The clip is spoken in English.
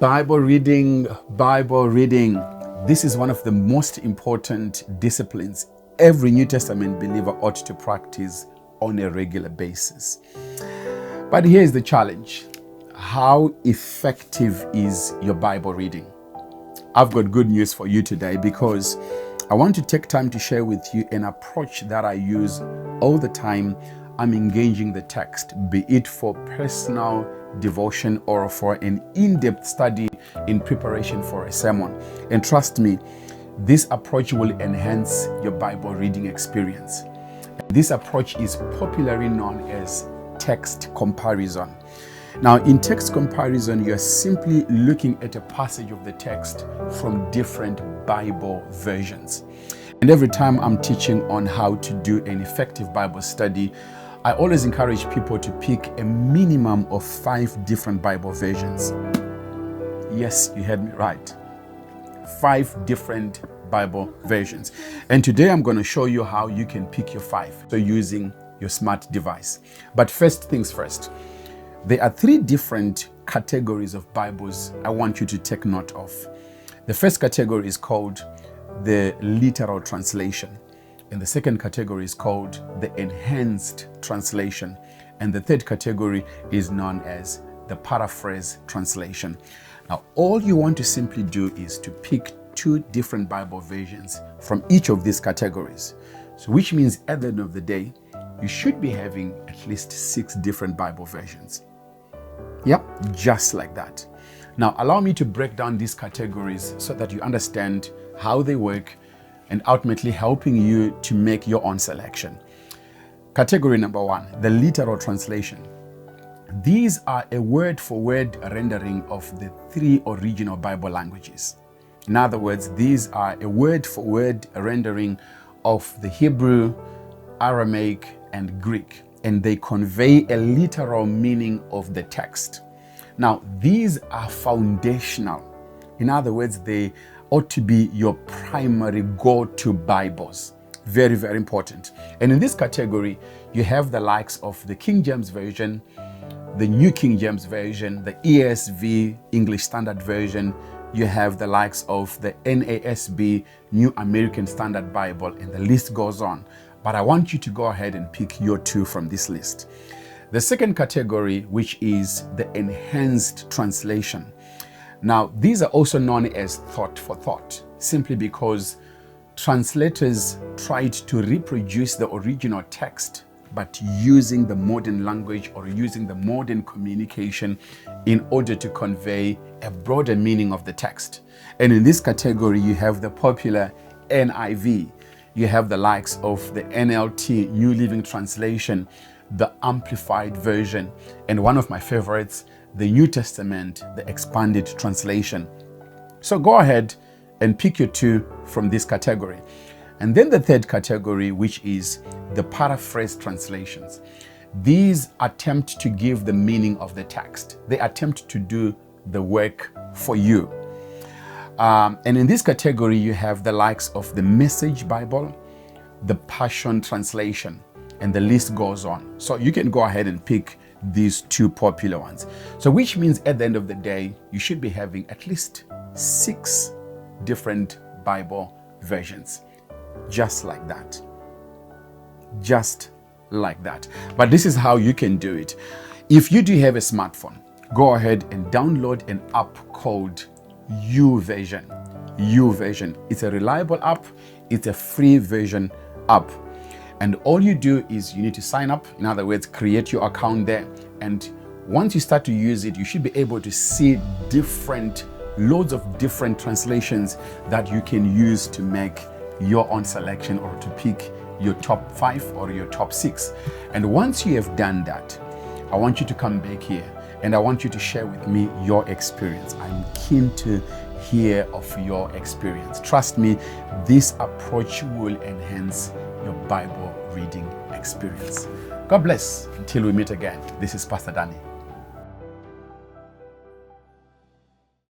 Bible reading, Bible reading. This is one of the most important disciplines every New Testament believer ought to practice on a regular basis. But here's the challenge. How effective is your Bible reading? I've got good news for you today because I want to take time to share with you an approach that I use all the time I'm engaging the text, be it for personal devotion or for an in-depth study in preparation for a sermon. And trust me, this approach will enhance your Bible reading experience. This approach is popularly known as text comparison. Now, in text comparison, you're simply looking at a passage of the text from different Bible versions. And every time I'm teaching on how to do an effective Bible study, I always encourage people to pick a minimum of 5 different Bible versions. Yes, you heard me right. 5 different Bible versions. And today I'm going to show you how you can pick your 5. So using your smart device. But first things first. There are 3 different categories of Bibles I want you to take note of. The first category is called the literal translation. And the second category is called the enhanced translation. And the third category is known as the paraphrase translation. Now, all you want to simply do is to pick 2 different Bible versions from each of these categories. So which means at the end of the day, you should be having at least 6 different Bible versions. Yep, just like that. Now, allow me to break down these categories so that you understand how they work and ultimately helping you to make your own selection. Category number 1, the literal translation. These are a word-for-word rendering of the 3 original Bible languages. In other words, these are a word-for-word rendering of the Hebrew, Aramaic, and Greek, and they convey a literal meaning of the text. Now, these are foundational. In other words, they ought to be your primary go-to Bibles. Very, very important. And in this category, you have the likes of the King James Version, the New King James Version, the ESV, English Standard Version. You have the likes of the NASB, New American Standard Bible, and the list goes on. But I want you to go ahead and pick your 2 from this list. The second category, which is the enhanced translation. Now, these are also known as thought for thought, simply because translators tried to reproduce the original text, but using the modern language or using the modern communication in order to convey a broader meaning of the text. And in this category, you have the popular NIV. You have the likes of the NLT, New Living Translation, the Amplified Version, and one of my favorites, the New Testament, the Expanded Translation. So go ahead and pick your 2 from this category. And then the third category, which is the paraphrase translations. These attempt to give the meaning of the text. They attempt to do the work for you. And in this category, you have the likes of the Message Bible, the Passion Translation, and the list goes on. So you can go ahead and pick these 2 popular ones. So which means at the end of the day, you should be having at least 6 different Bible versions. Just like that. Just like that. But this is how you can do it. If you do have a smartphone, go ahead and download an app called YouVersion. YouVersion. It's a reliable app. It's a free version app. And all you do is you need to sign up. In other words, create your account there. And once you start to use it, you should be able to see loads of different translations that you can use to make your own selection or to pick your top 5 or your top 6. And once you have done that, I want you to come back here and I want you to share with me your experience. I'm keen to hear of your experience. Trust me, this approach will enhance your Bible reading experience. God bless. Until we meet again, this is Pastor Danny.